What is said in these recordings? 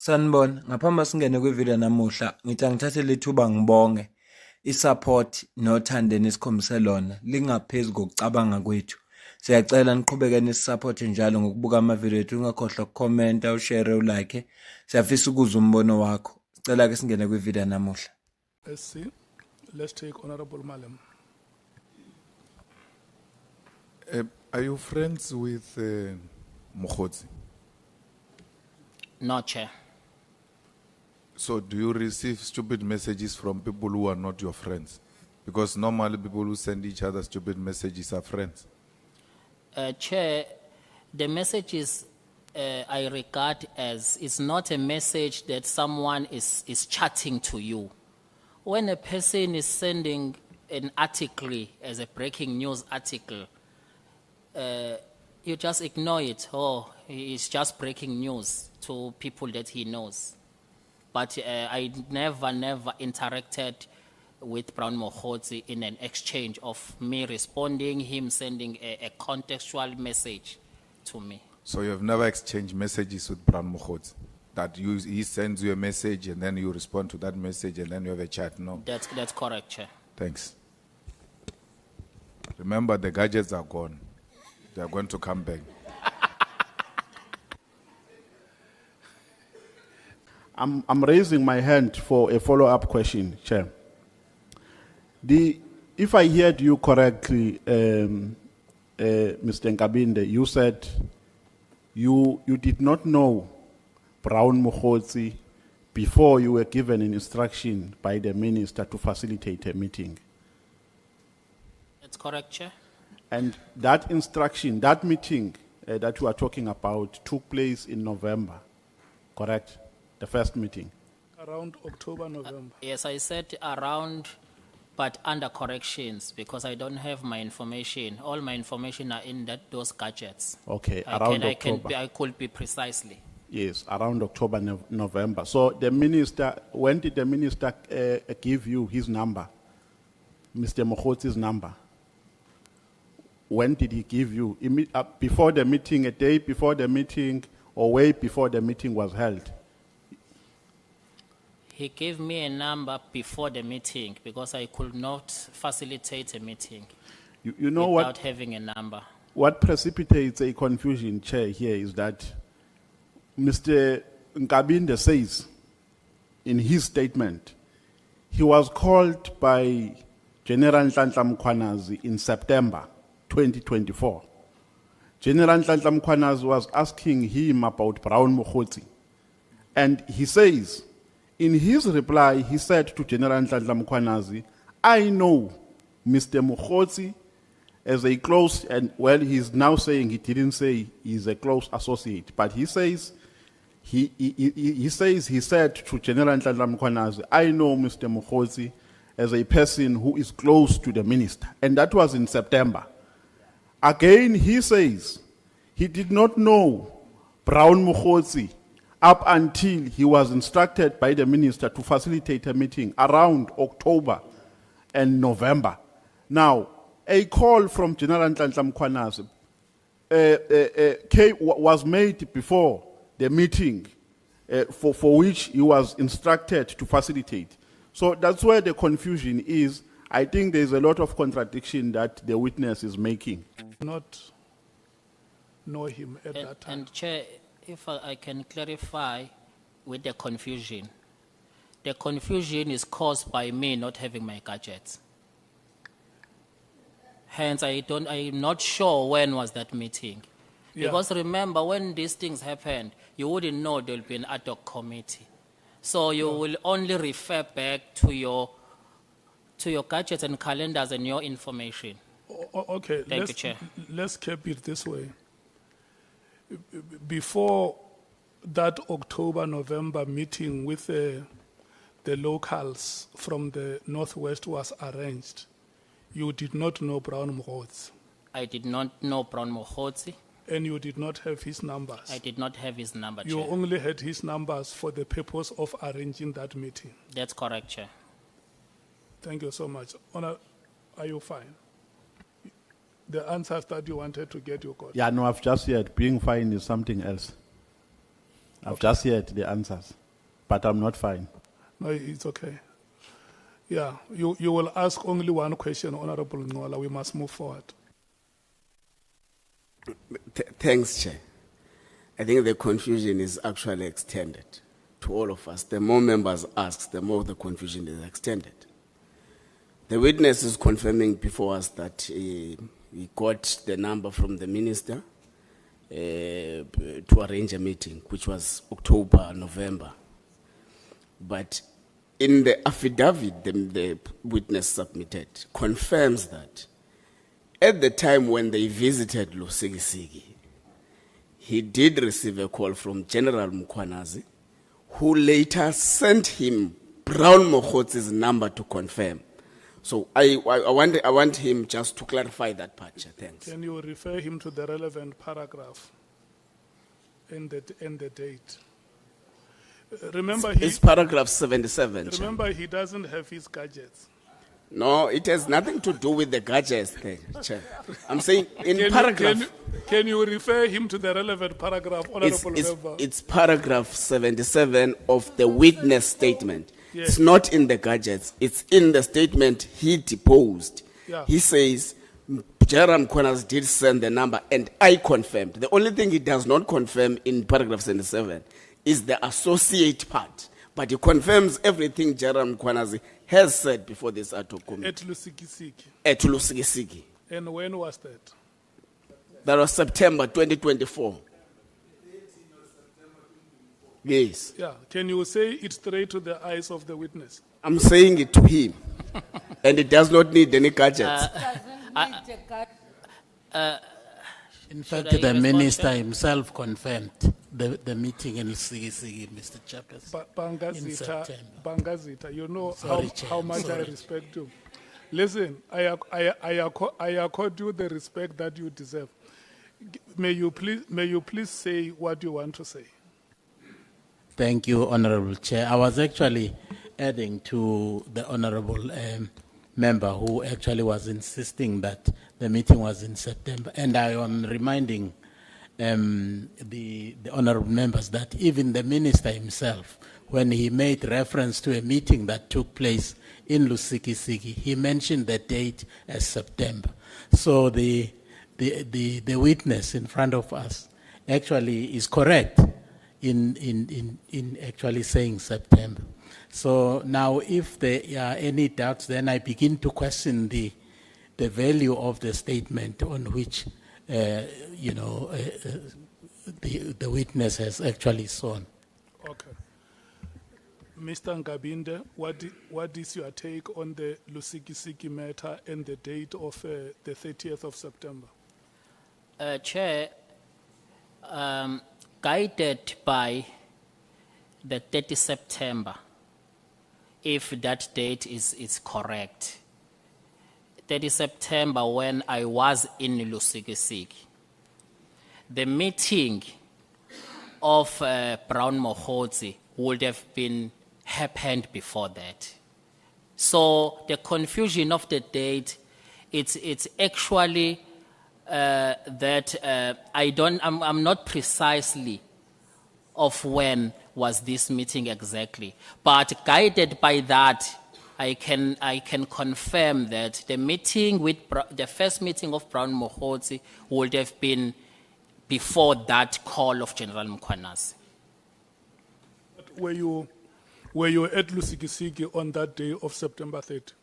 Sanibona, ngaphambi singene kwivideo namuhla, ngithi angithathe lethuba ngibonge isupport nothando nesikhombise lona lingaphezulu kokucabanga kwethu. Siyacela niqhubeke nisupporte njalo ngokubuka amavideo ethu, ungakhohlwa ukukhomenta, ushare, ulike. Siyafisa ukuzwa umbono wakho. Sicela ke singene kwivideo namuhla. Let's see. Let's take Honorable Malem. Are you friends with Mokgotsi? No, Chair. So do you receive stupid messages from people who are not your friends? Because normally people who send each other stupid messages are friends. Chair, the messages I regard as, it's not a message that someone is chatting to you. When a person is sending an article as a breaking news article, you just ignore it. Oh, it's just breaking news to people that he knows. But I never interacted with Brown Mokgotsi in an exchange of me responding, him sending a contextual message to me. So you have never exchanged messages with Brown Mokgotsi? That he sends you a message and then you respond to that message and then you have a chat? No? That's correct, Chair. Thanks. Remember, the gadgets are gone. They are going to come back. I'm raising my hand for a follow-up question, Chair. If I heard you correctly, Mr. Nkabinde, you said you did not know Brown Mokgotsi before you were given an instruction by the minister to facilitate a meeting. That's correct, Chair. And that instruction, that meeting that you are talking about took place in November, correct? The first meeting. Around October, November. Yes, I said around, but under corrections because I don't have my information. All my information are in those gadgets. Okay, around October. I could be precisely. Yes, around October, November. So the minister, when did the minister give you his number? Mr. Mokgotsi's number? When did he give you? Before the meeting, a day before the meeting, or way before the meeting was held? He gave me a number before the meeting because I could not facilitate a meeting You know without what? having a number. What precipitates a confusion, Chair, here is that Mr. Nkabinde says in his statement, he was called by General Nhlanhla Mkhwanazi in September 2024. General Nhlanhla Mkhwanazi was asking him about Brown Mokgotsi. And he says, in his reply, he said to General Nhlanhla Mkhwanazi, I know Mr. Mokgotsi as a close, and well, he's now saying he didn't say he's a close associate, but he says, he said to General Nhlanhla Mkhwanazi, I know Mr. Mokgotsi as a person who is close to the minister. And that was in September. Again, he says he did not know Brown Mokgotsi up until he was instructed by the minister to facilitate a meeting around October and November. Now, a call from General Nhlanhla Mkhwanazi was made before the meeting for which he was instructed to facilitate. So that's where the confusion is. I think there's a lot of contradiction that the witness is making. Not know him at that time. And Chair, if I can clarify with the confusion. The confusion is caused by me not having my gadgets. Hence, I'm not sure when was that meeting. Yeah. Because remember, when these things happened, you wouldn't know there will be an ad hoc committee. So you will only refer back to your gadgets and calendars and your information. Okay, Thank you, Chair. Let's keep it this way. Before that October, November meeting with the locals from the Northwest was arranged, you did not know Brown Mokgotsi. I did not know Brown Mokgotsi. And you did not have his numbers. I did not have his number, You Chair. only had his numbers for the purpose of arranging that meeting. That's correct, Chair. Thank you so much. Honor, are you fine? The answers that you wanted to get, you got. Yeah, no, I've just said being fine is something else. I've just heard the answers, but I'm not fine. No, it's okay. Yeah, you will ask only one question, Honorable Ngola. We must move forward. Thanks, Chair. I think the confusion is actually extended to all of us. The more members ask, the more the confusion is extended. The witness is confirming before us that he got the number from the minister to arrange a meeting, which was October, November. But in the affidavit the witness submitted confirms that at the time when they visited Lusikisiki, he did receive a call from General Mkhwanazi, who later sent him Brown Mokhotzi's number to confirm. So I want him just to clarify that part. Thanks. Can you refer him to the relevant paragraph and the date? Remember, It's paragraph 77. Chair. remember he doesn't have his gadgets. No, it has nothing to do with the gadgets thing, Chair. I'm saying in paragraph. Can you refer him to the relevant paragraph, Honorable Member? It's paragraph 77 of the witness statement. Yes. It's not in the gadgets. It's in the statement he deposed. Yeah. He says, Jerram Mkhwanazi did send the number and I confirmed. The only thing he does not confirm in paragraph 77 is the associate part. But he confirms everything Jerram Mkhwanazi has said before this ATO committee. At Lusikisiki. At Lusikisiki. And when was that? That was September 2024. Yes. Yeah. Can you say it straight to the eyes of the witness? I'm saying it to him. And it does not need any gadgets. In fact, I the respond, minister Chair? himself confirmed the meeting in Lusikisiki, Mr. Chairperson. In Bangazita, September. Bangazita, you know Sorry, Chair, how much sorry. I respect you. Listen, I accord you the respect that you deserve. May you please say what you want to say. Thank you, Honorable Chair. I was actually adding to the Honorable member who actually was insisting that the meeting was in September. And I am reminding the Honorable members that even the minister himself, when he made reference to a meeting that took place in Lusikisiki, he mentioned the date as September. So the witness in front of us actually is correct in actually saying September. So now if there are any doubts, then I begin to question the value of the statement on which, the witness has actually sworn. Okay. Mr. Nkabinde, what is your take on the Lusikisiki matter and the date of the 30th of September? Chair, guided by the 30 September, if that date is correct. 30 September when I was in Lusikisiki, the meeting of Brown Mokhotzi would have been happened before that. So the confusion of the date, it's actually that I'm not precisely of when was this meeting exactly, but guided by that, I can confirm that the meeting with the first meeting of Brown Mokhotzi would have been before that call of General Mkhwanazi. Were you at Lusikisiki on that day of September 30?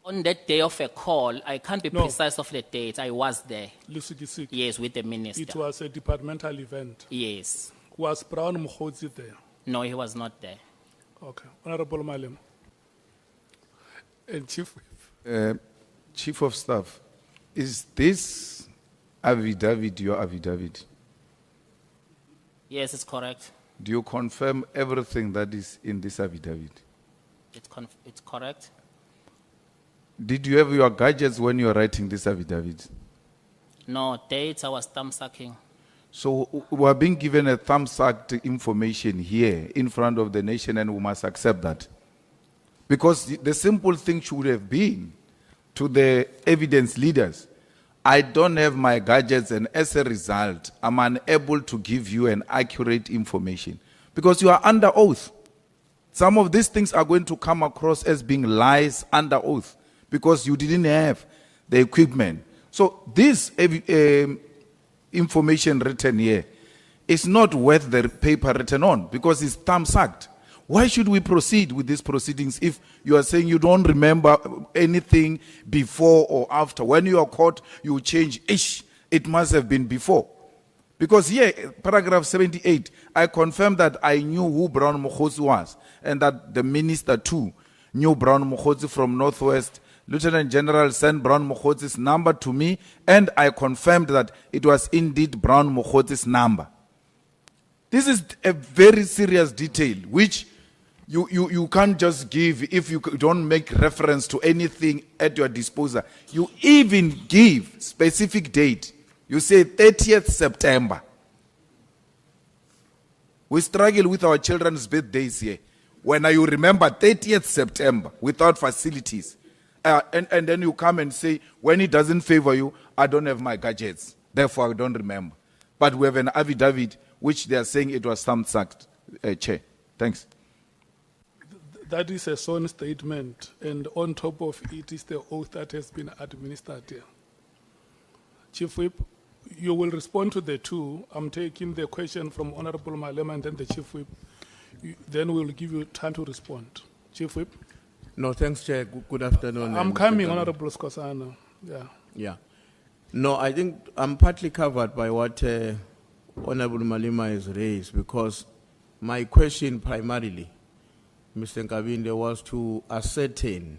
On that day of a call, I can't be No. precise of the date. I was there. Lusikisiki. Yes, with the minister. It was a departmental event. Yes. Was Brown Mokhotzi there? No, he was not there. Okay. Honorable Malem. And Chief. Chief of Staff, is this affidavit your affidavit? Yes, it's correct. Do you confirm everything that is in this affidavit? It's correct. Did you have your gadgets when you were writing this affidavit? No, dates I was thumb sucking. So we are being given a thumbsucked information here in front of the nation, and we must accept that. Because the simple thing should have been to the evidence leaders, I don't have my gadgets, and as a result, I'm unable to give you an accurate information because you are under oath. Some of these things are going to come across as being lies under oath because you didn't have the equipment. So this information written here is not worth the paper written on because it's thumb-sucked. Why should we proceed with these proceedings if you are saying you don't remember anything before or after? When you are caught, you change, it must have been before. Because here, paragraph 78, I confirmed that I knew who Brown Mokhosi was and that the minister too knew Brown Mokhosi from Northwest. Lieutenant General sent Brown Mokhosi's number to me and I confirmed that it was indeed Brown Mokhosi's number. This is a very serious detail which you can't just give if you don't make reference to anything at your disposal. You even give specific date. You say 30th September. We struggle with our children's birthdays here. When you remember 30th September without facilities. And then you come and say, when it doesn't favor you, I don't have my gadgets. Therefore, I don't remember. But we have an affidavit which they are saying it was thumb-sucked, Chair. Thanks. That is a sworn statement, and on top of it is the oath that has been administered here. Chief Whip, you will respond to the two. I'm taking the question from Honorable Malema and then the Chief Whip. Then we'll give you time to respond. Chief Whip? No, thanks, Chair. Good afternoon. I'm coming, Honorable Skosana. Yeah. Yeah. No, I think I'm partly covered by what Honorable Malema has raised because my question primarily, Mr. Nkabinde, was to ascertain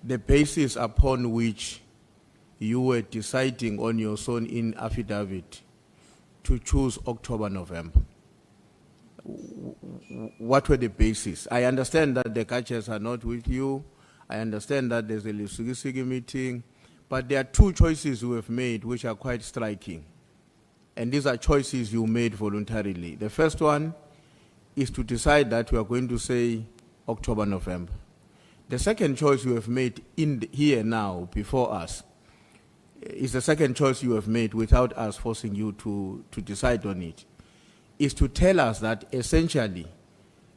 the basis upon which you were deciding on your own in affidavit to choose October, November. What were the basis? I understand that the catchers are not with you. I understand that there's a Lusigi meeting, but there are two choices you have made which are quite striking. And these are choices you made voluntarily. The first one is to decide that we are going to say October, November. The second choice you have made here now before us is the second choice you have made without us forcing you to decide on it, is to tell us that essentially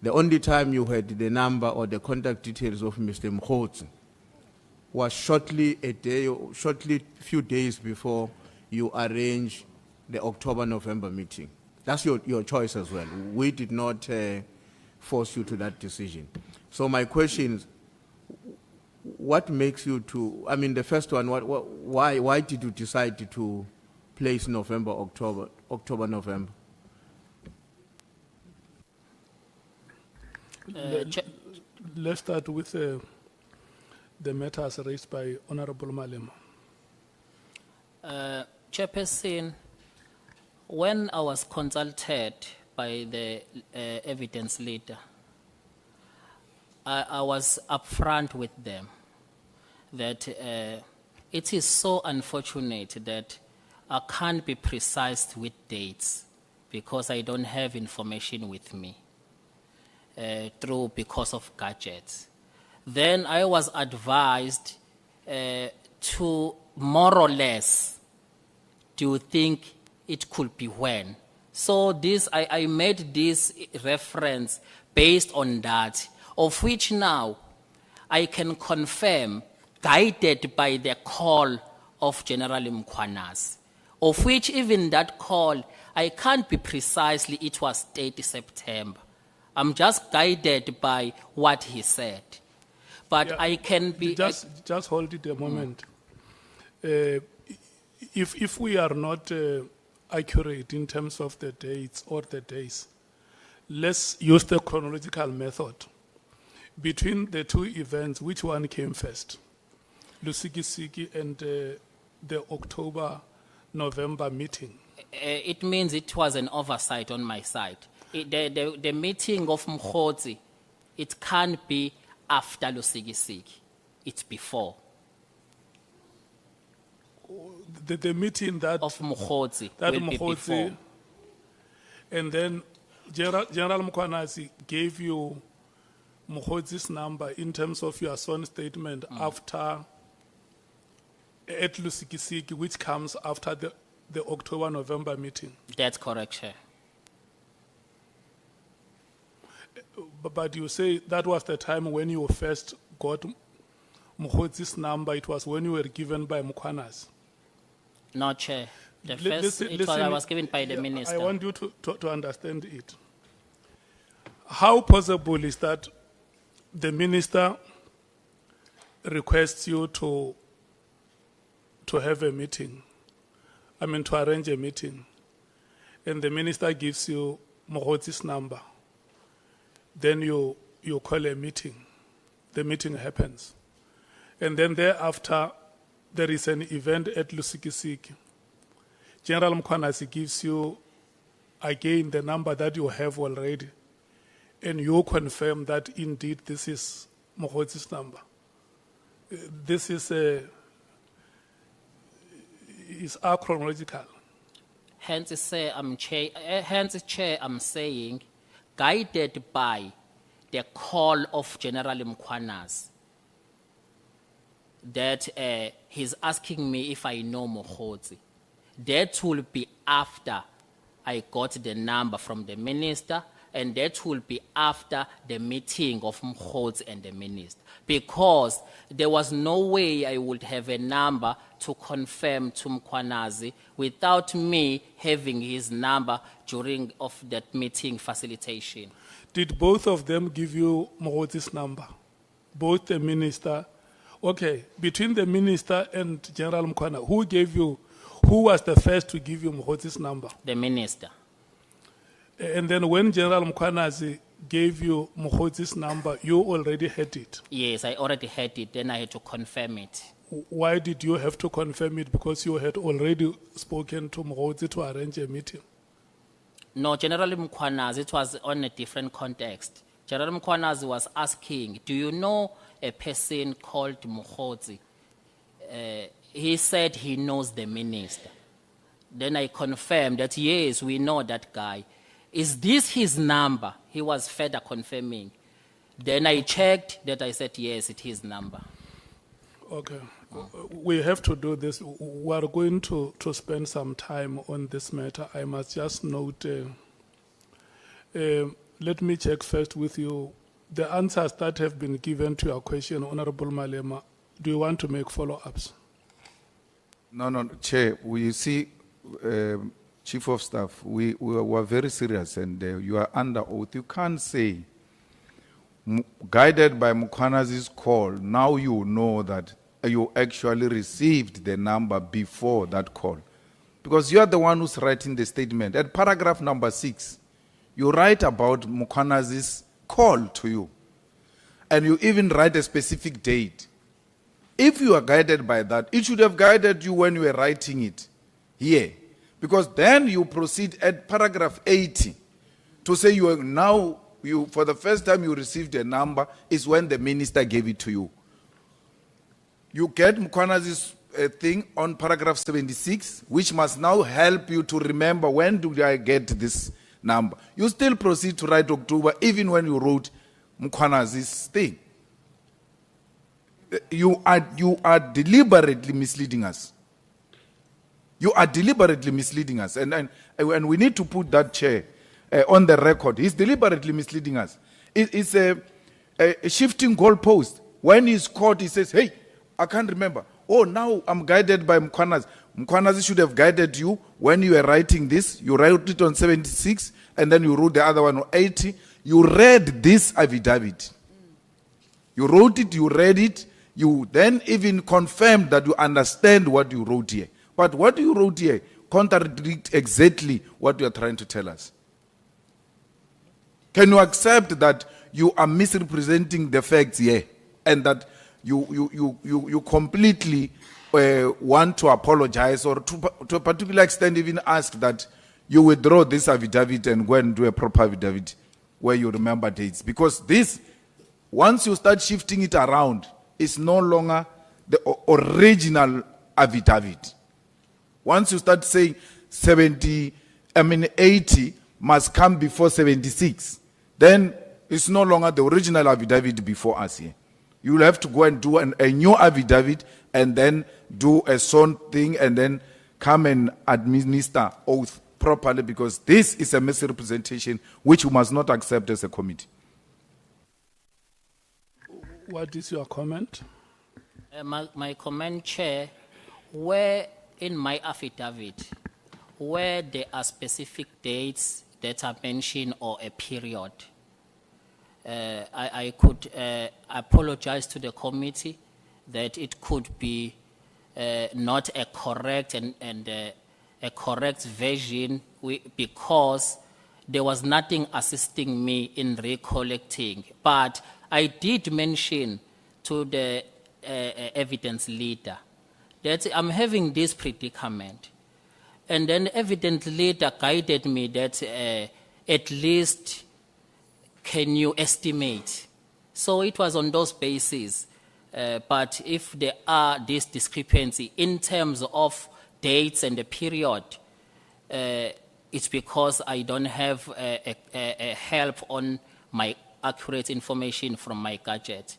the only time you had the number or the contact details of Mr. Mokhosi was shortly few days before you arranged the October-November meeting. That's your choice as well. We did not force you to that decision. So my question is, what makes you to, I mean, the first one, why did you decide to place November, October, November? Let's start with the matters raised by Honorable Malema. Chairperson, when I was consulted by the evidence leader, I was upfront with them that it is so unfortunate that I can't be precise with dates because I don't have information with me because of gadgets. Then I was advised to more or less, do you think it could be when? So this, I made this reference based on that, of which now I can confirm, guided by the call of General Mkhwanazi, of which even that call, I can't be precisely, it was 30 September. I'm just guided by what he said. But Yeah, I can be... Just hold it a moment. If we are not accurate in terms of the dates or the days, let's use the chronological method. Between the two events, which one came first? Lusigi and the October-November meeting. It means it was an oversight on my side. The meeting of Mkhosi, it can't be after Lusigi. It's before. The meeting that Of Mkhosi that will be before. Mkhosi, and then General Mkhwanazi gave you Mkhosi's number in terms of your sworn statement after at Lusikisiki, which comes after the October-November meeting. That's correct, Chair. But you say that was the time when you first got Mkhodzi's number. It was when you were given by Mkhwanazi. No, Chair. The Li- first, I was given by the yeah, minister. I want you to understand it. How possible is that the minister requests you to have a meeting, to arrange a meeting, and the minister gives you Mkhodzi's number. Then you call a meeting. The meeting happens. And then thereafter, there is an event at Lusikisiki. General Mkhwanazi gives you again the number that you have already, and you confirm that indeed this is Mkhodzi's number. This is chronological. Hence, Chair, I'm saying, guided by the call of General Mkhwanazi, that he's asking me if I know Mkhodzi. That will be after I got the number from the minister, and that will be after the meeting of Mkhodzi and the minister. Because there was no way I would have a number to confirm to Mkhwanazi without me having his number during of that meeting facilitation. Did both of them give you Mkhodzi's number? Both the minister. Okay, between the minister and General Mkhwanazi, who was the first to give you Mkhodzi's number? The minister. And then when General Mkhwanazi gave you Mkhodzi's number, you already had it. Yes, I already had it, then I had to confirm it. Why did you have to confirm it? Because you had already spoken to Mkhodzi to arrange a meeting. No, General Mkhwanazi, it was on a different context. General Mkhwanazi was asking, do you know a person called Mkhodzi? He said he knows the minister. Then I confirmed that, yes, we know that guy. Is this his number? He was further confirming. Then I checked that, I said, yes, it's his number. Okay. We have to do this. We are going to spend some time on this matter. I must just note, let me check first with you. The answers that have been given to your question, Honorable Malema, do you want to make follow-ups? No, Chair, we see, Chief of Staff, we were very serious, and you are under oath. You can't say, guided by Mkhwanazi's call, now you know that you actually received the number before that call. Because you are the one who's writing the statement. At paragraph number 6, you write about Mkhwanazi's call to you. And you even write a specific date. If you are guided by that, it should have guided you when you were writing it here. Because then you proceed at paragraph 80 to say you are now, for the first time you received a number is when the minister gave it to you. You get Mkhwanazi's thing on paragraph 76, which must now help you to remember when do I get this number. You still proceed to write October even when you wrote Mkhwanazi's thing. You are deliberately misleading us. You are deliberately misleading us. And we need to put that chair on the record. He's deliberately misleading us. It's a shifting goalpost. When he's caught, he says, hey, I can't remember. Oh, now I'm guided by Mkhwanazi. Mkhwanazi should have guided you when you were writing this. You wrote it on 76, and then you wrote the other one on 80. You read this affidavit. You wrote it, you read it. You then even confirmed that you understand what you wrote here. But what you wrote here contradicts exactly what you are trying to tell us. Can you accept that you are misrepresenting the facts here, and that you completely want to apologize, or to a particular extent even ask that you withdraw this affidavit and go and do a proper affidavit where you remember dates? Because this, once you start shifting it around, it's no longer the original affidavit. Once you start saying 80 must come before 76, then it's no longer the original affidavit before us here. You will have to go and do a new affidavit and then do a sworn thing and then come and administer oath properly, because this is a misrepresentation which you must not accept as a committee. What is your comment? My comment, Chair, where in my affidavit, where there are specific dates that are mentioned or a period, I could apologize to the committee that it could be not a correct and a correct version because there was nothing assisting me in recollecting. But I did mention to the evidence leader that I'm having this predicament. And then evidence leader guided me that at least can you estimate? So it was on those bases. But if there are this discrepancy in terms of dates and the period, it's because I don't have a help on my accurate information from my gadget,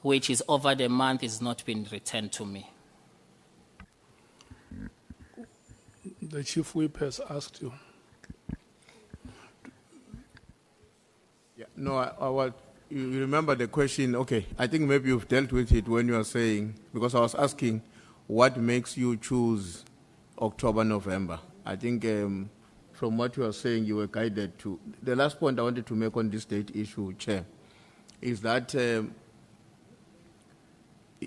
which is over the month is not been returned to me. The Chief Whip has asked you. Yeah, no, you remember the question, okay, I think maybe you've dealt with it when you are saying, because I was asking what makes you choose October, November. I think from what you are saying, you were guided to. The last point I wanted to make on this date issue, Chair, is that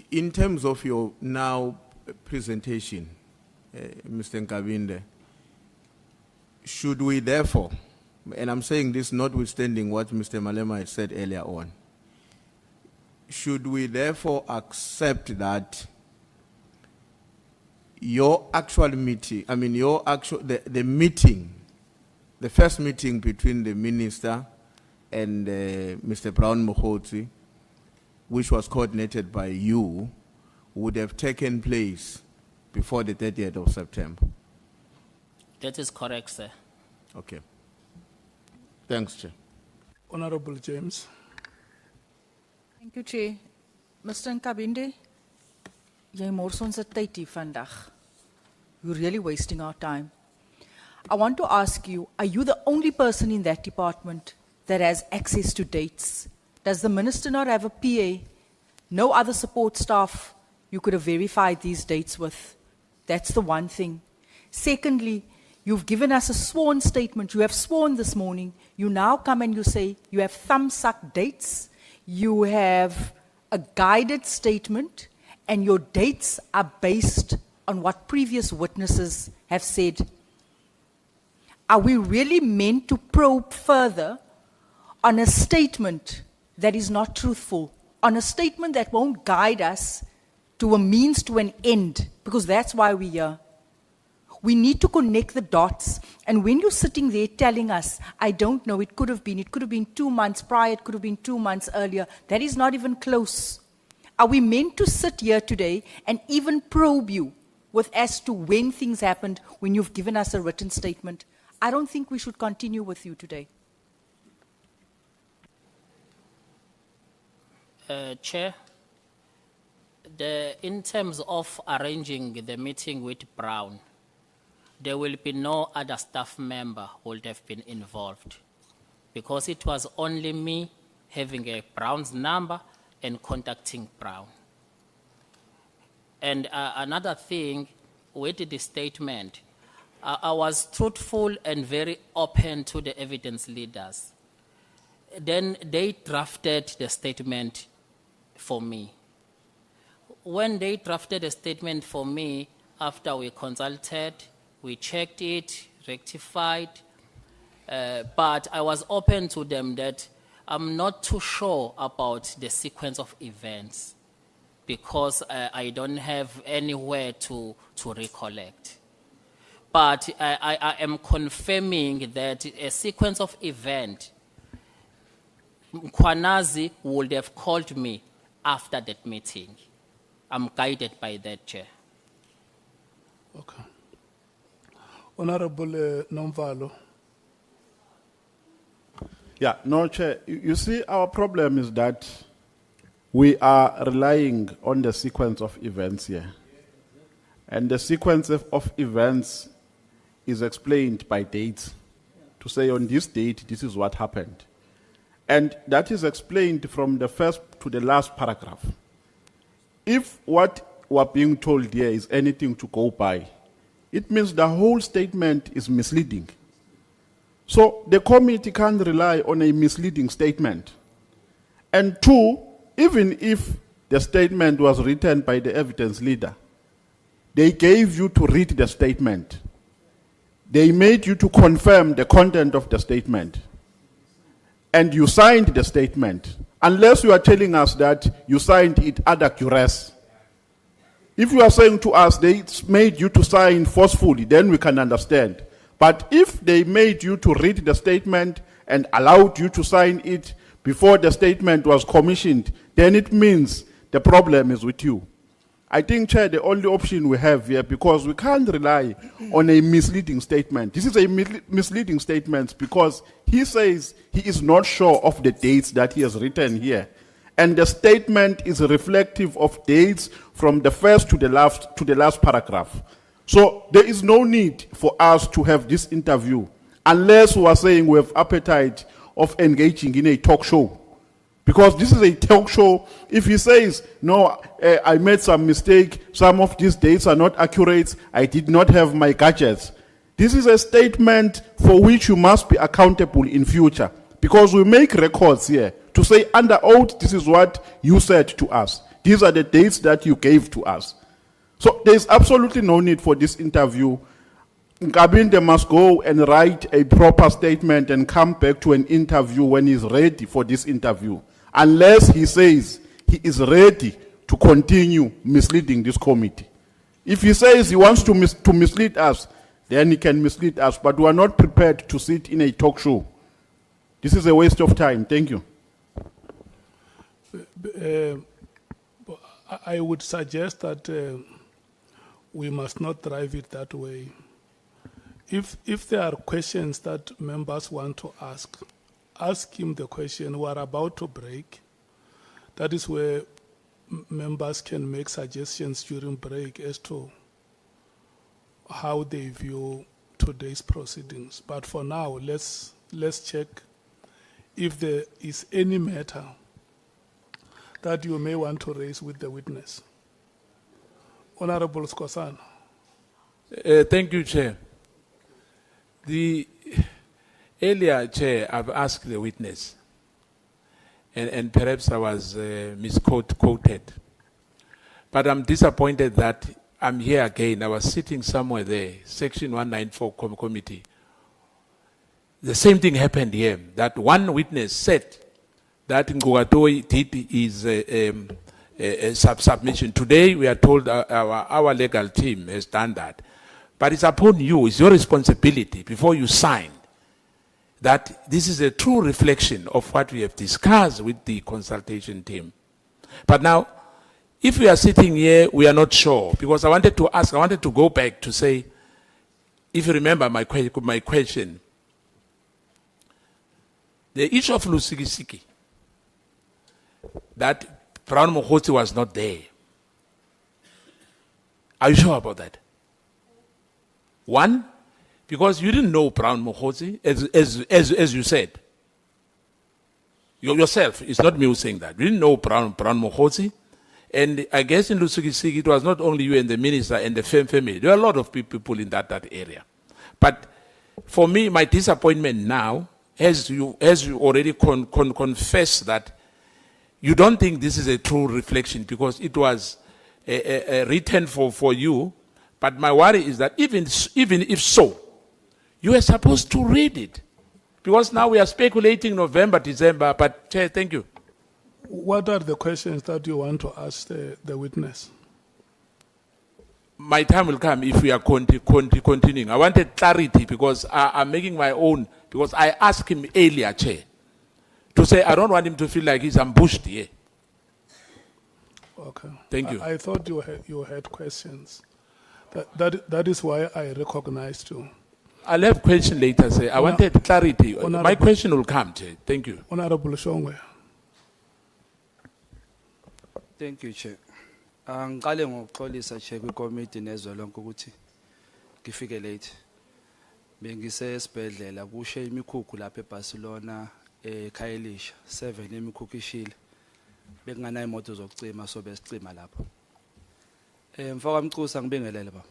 in terms of your now presentation, Mr. Nkabinde, should we therefore, and I'm saying this notwithstanding what Mr. Malema had said earlier on, should we therefore accept that your actual meeting, I mean your actual, the meeting, the first meeting between the minister and Mr. Brown Mohotsi, which was coordinated by you, would have taken place before the 30th of September? That is correct, sir. Okay. Thanks, Chair. Honorable James. Thank you, Chair. Mr. Nkabinde, jy mors ons se tyd hier vandag. You're really wasting our time. I want to ask you, are you the only person in that department that has access to dates? Does the minister not have a PA? No other support staff you could have verified these dates with? That's the one thing. Secondly, you've given us a sworn statement. You have sworn this morning. You now come and you say you have thumb-suck dates. You have a guided statement, and your dates are based on what previous witnesses have said. Are we really meant to probe further on a statement that is not truthful, on a statement that won't guide us to a means to an end? Because that's why we're here. We need to connect the dots. And when you're sitting there telling us, I don't know, it could have been 2 months prior, it could have been 2 months earlier, that is not even close. Are we meant to sit here today and even probe you with as to when things happened when you've given us a written statement? I don't think we should continue with you today. Chair, in terms of arranging the meeting with Brown, there will be no other staff member who would have been involved, because it was only me having a Brown's number and contacting Brown. And another thing with the statement, I was truthful and very open to the evidence leaders. Then they drafted the statement for me. When they drafted a statement for me, after we consulted, we checked it, rectified, but I was open to them that I'm not too sure about the sequence of events because I don't have anywhere to recollect. But I am confirming that a sequence of events, Mkhwanazi would have called me after that meeting. I'm guided by that, Chair. Okay. Honorable Nomvalo. Yeah, no, Chair. You see, our problem is that we are relying on the sequence of events here. And the sequence of events is explained by dates. To say on this date, this is what happened. And that is explained from the first to the last paragraph. If what we're being told here is anything to go by, it means the whole statement is misleading. So the committee can't rely on a misleading statement. And two, even if the statement was written by the evidence leader, they gave you to read the statement. They made you to confirm the content of the statement. And you signed the statement. Unless you are telling us that you signed it ad duress. If you are saying to us they made you to sign forcefully, then we can understand. But if they made you to read the statement and allowed you to sign it before the statement was commissioned, then it means the problem is with you. I think, Chair, the only option we have here, because we can't rely on a misleading statement. This is a misleading statement because he says he is not sure of the dates that he has written here. And the statement is reflective of dates from the first to the last paragraph. So there is no need for us to have this interview unless we are saying we have appetite of engaging in a talk show. Because this is a talk show. If he says, no, I made some mistake, some of these dates are not accurate, I did not have my gadgets. This is a statement for which you must be accountable in future. Because we make records here to say under oath, this is what you said to us. These are the dates that you gave to us. So there is absolutely no need for this interview. Nkabinde must go and write a proper statement and come back to an interview when he's ready for this interview. Unless he says he is ready to continue misleading this committee. If he says he wants to mislead us, then he can mislead us, but we are not prepared to sit in a talk show. This is a waste of time. Thank you. I would suggest that we must not drive it that way. If there are questions that members want to ask him the question. We are about to break. That is where members can make suggestions during break as to how they view today's proceedings. But for now, let's check if there is any matter that you may want to raise with the witness. Honorable Skosana. Thank you, Chair. The earlier, Chair, I've asked the witness, and perhaps I was misquoted. But I'm disappointed that I'm here again. I was sitting somewhere there, Section 194 Committee. The same thing happened here, that one witness said that Ngugatoy did his submission. Today, we are told our legal team has done that. But it's upon you, it's your responsibility before you sign that this is a true reflection of what we have discussed with the consultation team. But now, if we are sitting here, we are not sure, because I wanted to go back to say, if you remember my question, the issue of Lusikisiki, that Brown Mohoti was not there. Are you sure about that? One, because you didn't know Brown Mohoti, as you said. Yourself, it's not me who's saying that. You didn't know Brown Mohoti. And I guess in Lusikisiki, it was not only you and the minister and the family. There were a lot of people in that area. But for me, my disappointment now, as you already confess that you don't think this is a true reflection because it was written for you. But my worry is that even if so, you are supposed to read it. Because now we are speculating November, December, but Chair, thank you. What are the questions that you want to ask the witness? My time will come if we are continuing. I wanted clarity because I'm making my own, because I asked him earlier, Chair, to say I don't want him to feel like he's ambushed here. Okay. Thank you. I thought you had questions. That is why I recognized you. I'll have question later, sir. I wanted clarity. My question will come, Chair. Thank you. Honorable Shongwe. Thank you, Chair. Ngiqale ngokuxolisa Chair kwikomiti nezwe lonke ukuthi ngifike late. Bengisesibhedlela kushe imikhukhu lapha eBarcelona eKhayelisha 7 imikhukhu ishile. Bekungana imoto zokucima so besicima lapho. Mfaka Mcusa ngibingelele baba.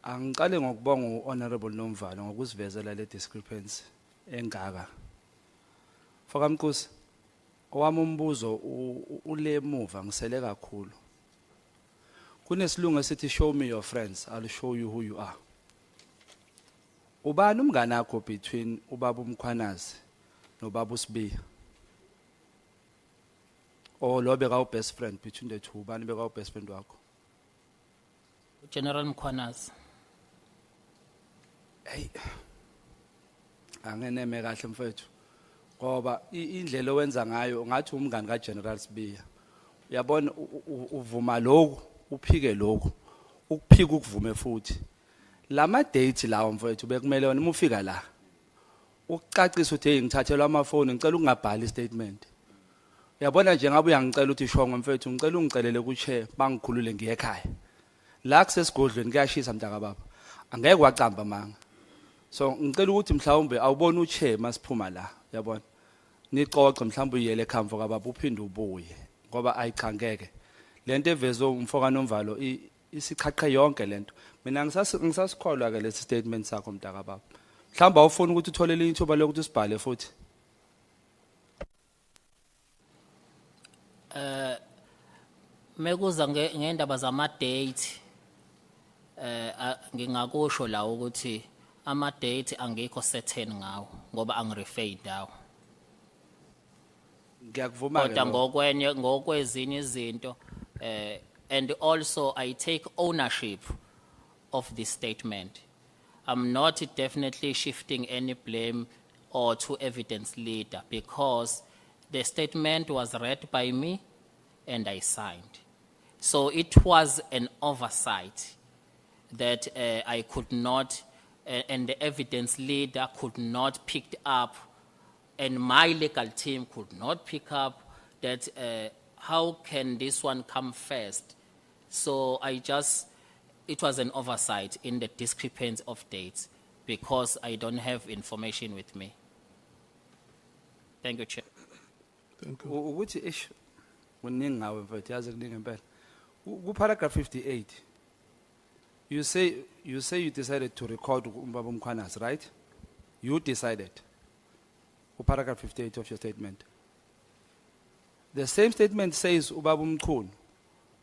Angiqale ngokubonga uHonorable Nomvalo ngokusivezela le discrepancy engaka. Mfaka Mcusa owami umbuzo ule muva ngisele kakhulu. Kunesilungu esithi show me your friends, I'll show you who you are. Ubani umngane wakho between ubaba uMkhwanazi nobaba uSibiya? Or lo beka best friend between the two, ubani beka best friend wakho? General Mkhwanazi. Hey. Angeneme kahle mfethu. Ngoba indlela owenza ngayo ngathi umngane kaGeneral Sibiya. Uyabona uvuma lokho, uphike lokho. Ukuphika ukuvume futhi. Lama date lawo mfethu bekumele wena uma ufika la. Ukucacisa uthi hey ngithathelwa amafoni ngicela ungabhali statement. Uyabona nje ngabe uyangicela uthi shongo mfethu ngicela ungicelele ku chair bangikhulule ngiye ekhaya. La kusesigodlweni kuyashisa mntaka baba. Angeke wacamba manga. So ngicela ukuthi mhlawumbe awubona uchair masiphuma la, uyabona. Nixoxe mhlawumbe uyele ekhaya kababa uphinde ubuye ngoba ayichangeke. Lento evezo umfoka Nomvalo isichaqhe yonke lento. Mina ngisasikholwa ke lesi statement sakho mntaka baba. Mhlawumbe awufuna ukuthi utholele ithuba lokuthi usibhale futhi. Mekuza ngendaba zama date ngingakusho la ukuthi ama date angekho certain ngawo ngoba angirefer indawo. Ngiyakuvuma ke. Kodwa ngokwezinye izinto and also I take ownership of this statement. I'm not definitely shifting any blame or to evidence leader because the statement was read by me and I signed. So it was an oversight that I could not, and the evidence leader could not pick up, and my legal team could not pick up that how can this one come first? So it was an oversight in the discrepancy of dates because I don't have information with me. Thank you, Chair. Thank you. Ukuthi ish uningi ngawe mfethu yazi kuningi impela. Ku paragraph 58. You say you decided to record umbaba uMkhwanazi, right? You decided. Ku paragraph 58 of your statement. The same statement says ubaba uMchunu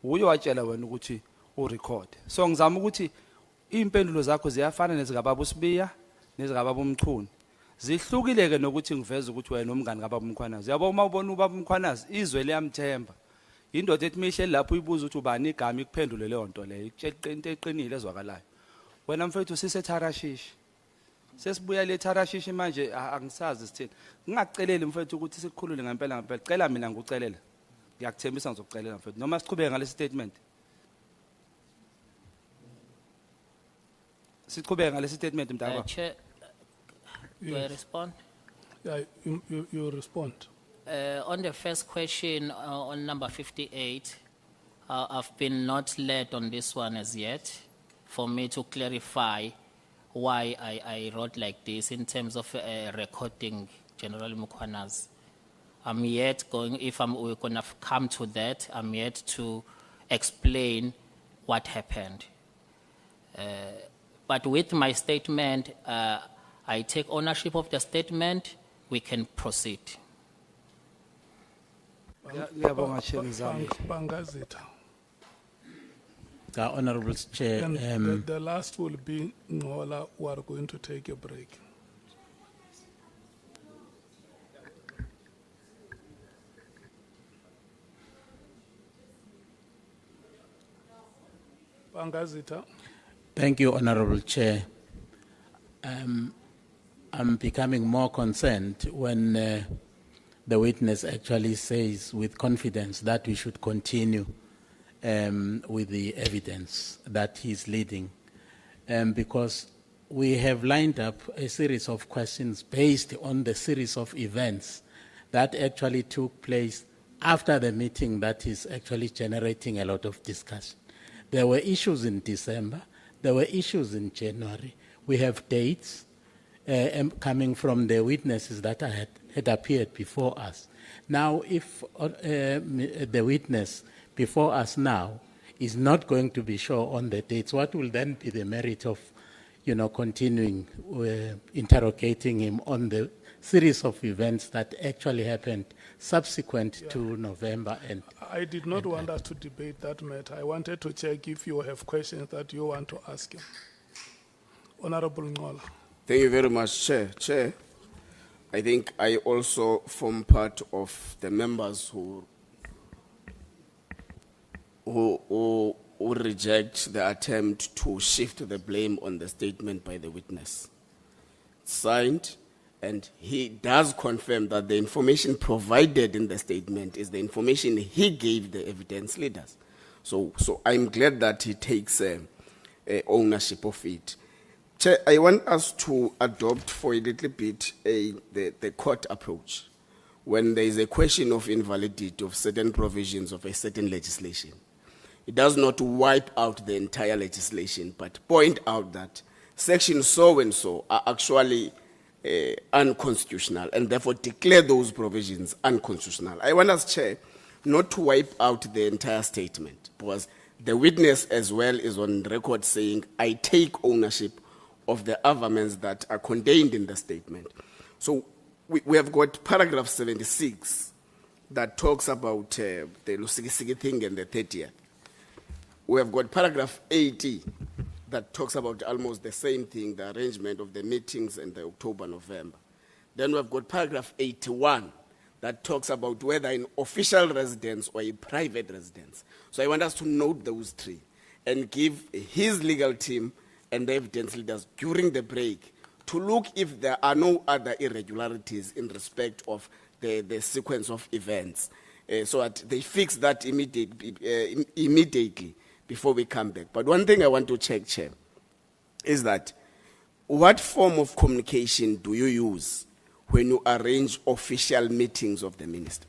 uye watshela wena ukuthi urecord. So ngizama ukuthi impendulo zakho ziyafana nezikababa uSibiya nezikababa uMchunu. Zihlukile ke nokuthi ngiveze ukuthi wena umngane kababa uMkhwanazi. Yabo uma ubona ubaba uMkhwanazi izwe liyamthemba. Indoda ethi mihle lapho uyibuza ukuthi ubani igama ikuphendule leyo nto leyo. Ikutshela into eqinile ezwakalayo. Wena mfethu siseTharashishi. Sesibuya le Tarashishi manje angisazi sithini. Ngingakuceleli mfethu ukuthi sikukhulule ngempela. Cela mina ngikucelela. Ngiyakuthembisa ngizokucelela mfethu. Noma siqhubeke ngale statement. Siqhubeke ngale statement mntaka. Chair, do I respond? Yeah, you respond. On the first question on number 58, I've been not led on this one as yet for me to clarify why I wrote like this in terms of recording General Mkhwanazi. I'm yet going, we're going to come to that, I'm yet to explain what happened. But with my statement, I take ownership of the statement, we can proceed. Ngiyabonga Chair ngizama. Bangazitha. Honorable Chair, And the last will be Ngola, who are going to take a break. Bangazitha. thank you, Honorable Chair. I'm becoming more concerned when the witness actually says with confidence that we should continue with the evidence that he's leading. Because we have lined up a series of questions based on the series of events that actually took place after the meeting that is actually generating a lot of discussion. There were issues in December, there were issues in January. We have dates coming from the witnesses that had appeared before us. Now, if the witness before us now is not going to be sure on the dates, what will then be the merit of, continuing interrogating him on the series of events that actually happened subsequent to November? And I did not want us to debate that matter. I wanted to check if you have questions that you want to ask him. Honorable Ngola. Thank you very much, Chair. Chair, I think I also form part of the members who reject the attempt to shift the blame on the statement by the witness. Signed, and he does confirm that the information provided in the statement is the information he gave the evidence leaders. So I'm glad that he takes ownership of it. Chair, I want us to adopt for a little bit the court approach when there is a question of invalidity of certain provisions of a certain legislation. It does not wipe out the entire legislation, but point out that sections so and so are actually unconstitutional and therefore declare those provisions unconstitutional. I want us, Chair, not to wipe out the entire statement, because the witness as well is on record saying, I take ownership of the arguments that are contained in the statement. So we have got paragraph 76 that talks about the Lusikisiki thing and the 30th. We have got paragraph 80 that talks about almost the same thing, the arrangement of the meetings in the October, November. Then we have got paragraph 81 that talks about whether an official residence or a private residence. So I want us to note those three and give his legal team and the evidence leaders during the break to look if there are no other irregularities in respect of the sequence of events, so that they fix that immediately before we come back. But one thing I want to check, Chair, is that what form of communication do you use when you arrange official meetings of the minister?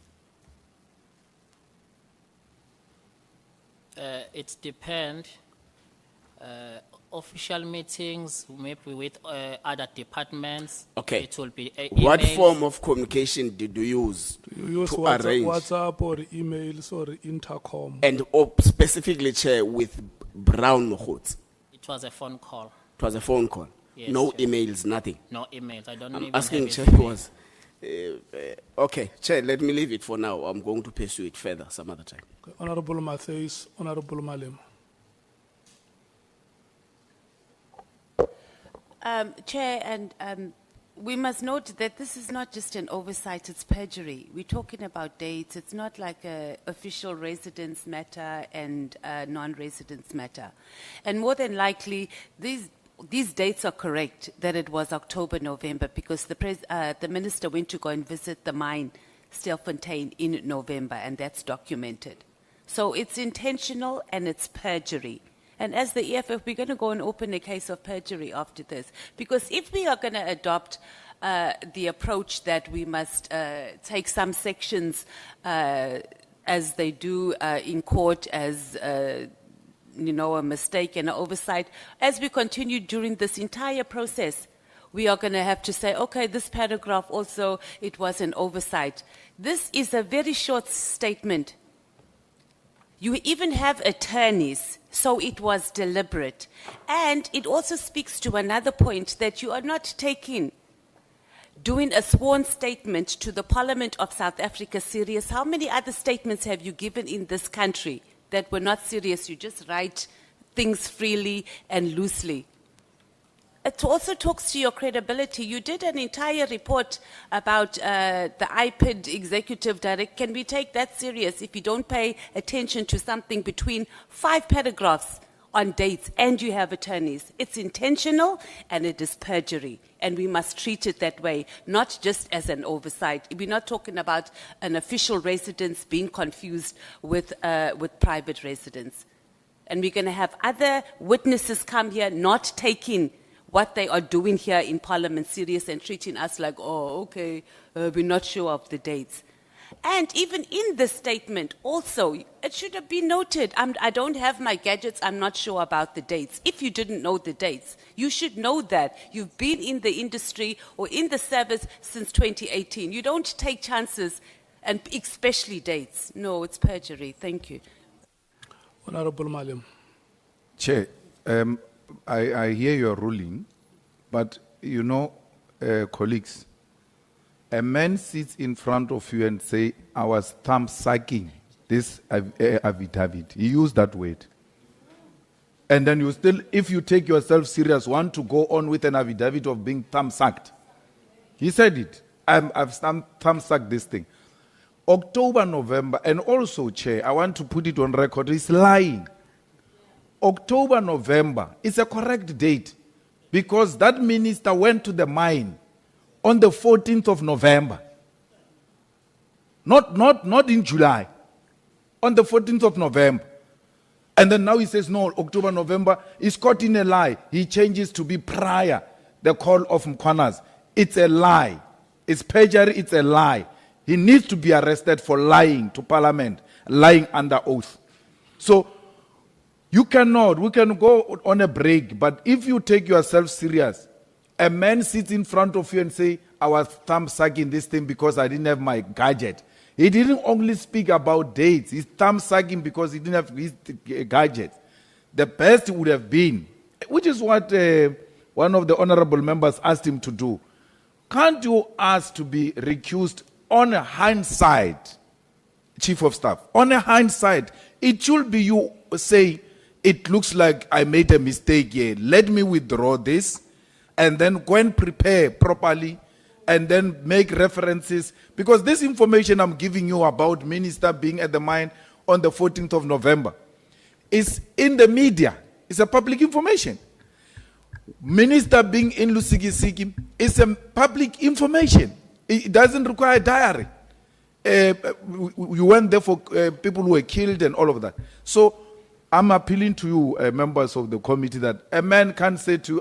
It depends. Official meetings, maybe with other departments. Okay. It will be What emails. form of communication did you use Do you use to WhatsApp, arrange? WhatsApp or emails or intercom? And specifically, Chair, with Brown Mohotsi? It was a phone call. It was a phone call. Yes, No Chair. emails, nothing. No emails. I don't I'm even asking, have Chair, his he email. was. Okay, Chair, let me leave it for now. I'm going to pursue it further some other time. Okay, Honorable Matthews, Honorable Malema. Chair, and we must note that this is not just an oversight, it's perjury. We're talking about dates. It's not like a official residence matter and a non-residence matter. And more than likely, these dates are correct, that it was October, November, because the minister went to go and visit the mine, Stilfontein, in November, and that's documented. So it's intentional and it's perjury. And as the EFF, we're going to go and open a case of perjury after this. Because if we are going to adopt the approach that we must take some sections as they do in court as a mistake and an oversight, as we continue during this entire process, we are going to have to say, okay, this paragraph also, it was an oversight. This is a very short statement. You even have attorneys, so it was deliberate. And it also speaks to another point that you are not doing a sworn statement to the Parliament of South Africa serious. How many other statements have you given in this country that were not serious? You just write things freely and loosely. It also talks to your credibility. You did an entire report about the IPID executive director. Can we take that serious if you don't pay attention to something between 5 paragraphs on dates and you have attorneys? It's intentional and it is perjury. And we must treat it that way, not just as an oversight. We're not talking about an official residence being confused with private residence. And we're going to have other witnesses come here not taking what they are doing here in Parliament serious and treating us like, oh, okay, we're not sure of the dates. And even in the statement, also, it should have been noted. I don't have my gadgets, I'm not sure about the dates. If you didn't know the dates, you should know that. You've been in the industry or in the service since 2018. You don't take chances, and especially dates. No, it's perjury. Thank you. Honorable Malim. Chair, I hear your ruling, but you know, colleagues, a man sits in front of you and say, I was thumb sucking this affidavit. He used that word. And then you still, if you take yourself serious, want to go on with an affidavit of being thumb sucked. He said it. I've thumb sucked this thing. October, November, and also, Chair, I want to put it on record, he's lying. October, November is a correct date because that minister went to the mine on the 14th of November. Not in July. On the 14th of November. And then now he says, no, October, November, he's caught in a lie. He changes to be prior the call of Mkhwana's. It's a lie. It's perjury, it's a lie. He needs to be arrested for lying to Parliament, lying under oath. So, we can go on a break, but if you take yourself serious, a man sits in front of you and say, I was thumb sucking this thing because I didn't have my gadget. He didn't only speak about dates. He's thumb sucking because he didn't have his gadget. The best would have been, which is what one of the honorable members asked him to do. Can't you ask to be recused on a hindsight, Chief of Staff? On a hindsight, it should be you say, it looks like I made a mistake here. Let me withdraw this and then go and prepare properly and then make references. Because this information I'm giving you about minister being at the mine on the 14th of November is in the media. It's a public information. Minister being in Lusikisiki is a public information. It doesn't require a diary. You went there for people who were killed and all of that. So I'm appealing to you, members of the committee, that a man can't say to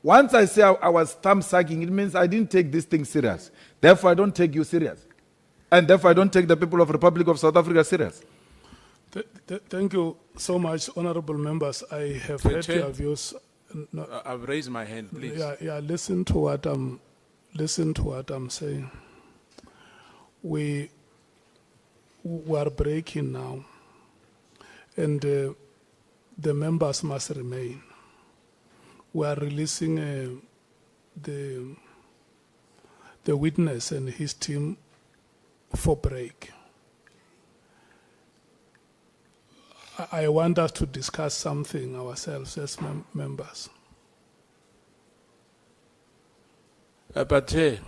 once I say I was thumb sucking, it means I didn't take this thing serious. Therefore, I don't take you serious. And therefore, I don't take the people of Republic of South Africa serious. Thank you so much, honorable members. I have heard Chair, your views. No, I've raised my hand, please. yeah, listen to what I'm saying. We are breaking now, and the members must remain. We are releasing the witness and his team for break. I want us to discuss something ourselves as members. But yeah,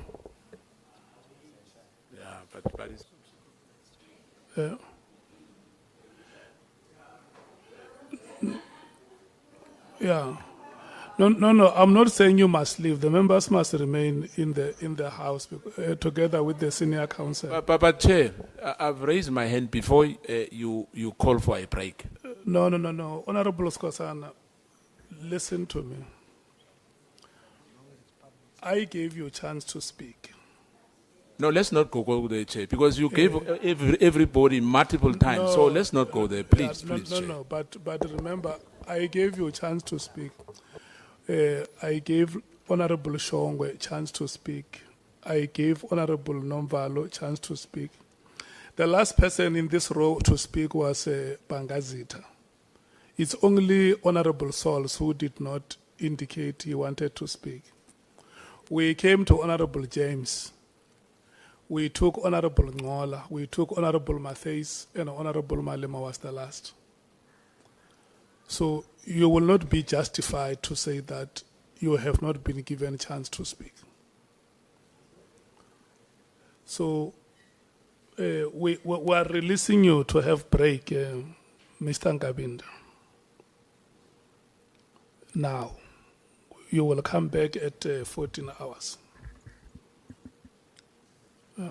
but it's, yeah. No. I'm not saying you must leave. The members must remain in the house together with the senior counsel. but Chair, I've raised my hand before you call for a break. No. Honorable Skosana, listen to me. I gave you a chance to speak. No, let's not go there, Chair, because you gave everybody multiple times. So let's not go there, please, please. Chair. No. But remember, I gave you a chance to speak. I gave Honorable Shongwe a chance to speak. I gave Honorable Nomvalo a chance to speak. The last person in this row to speak was Bangazita. It's only Honorable Sauls who did not indicate he wanted to speak. We came to Honorable James. We took Honorable Ngola. We took Honorable Mattheys, and Honorable Malema was the last. So you will not be justified to say that you have not been given a chance to speak. So we are releasing you to have break, Mr. Nkabinde. Now, you will come back at 14 hours. Yeah.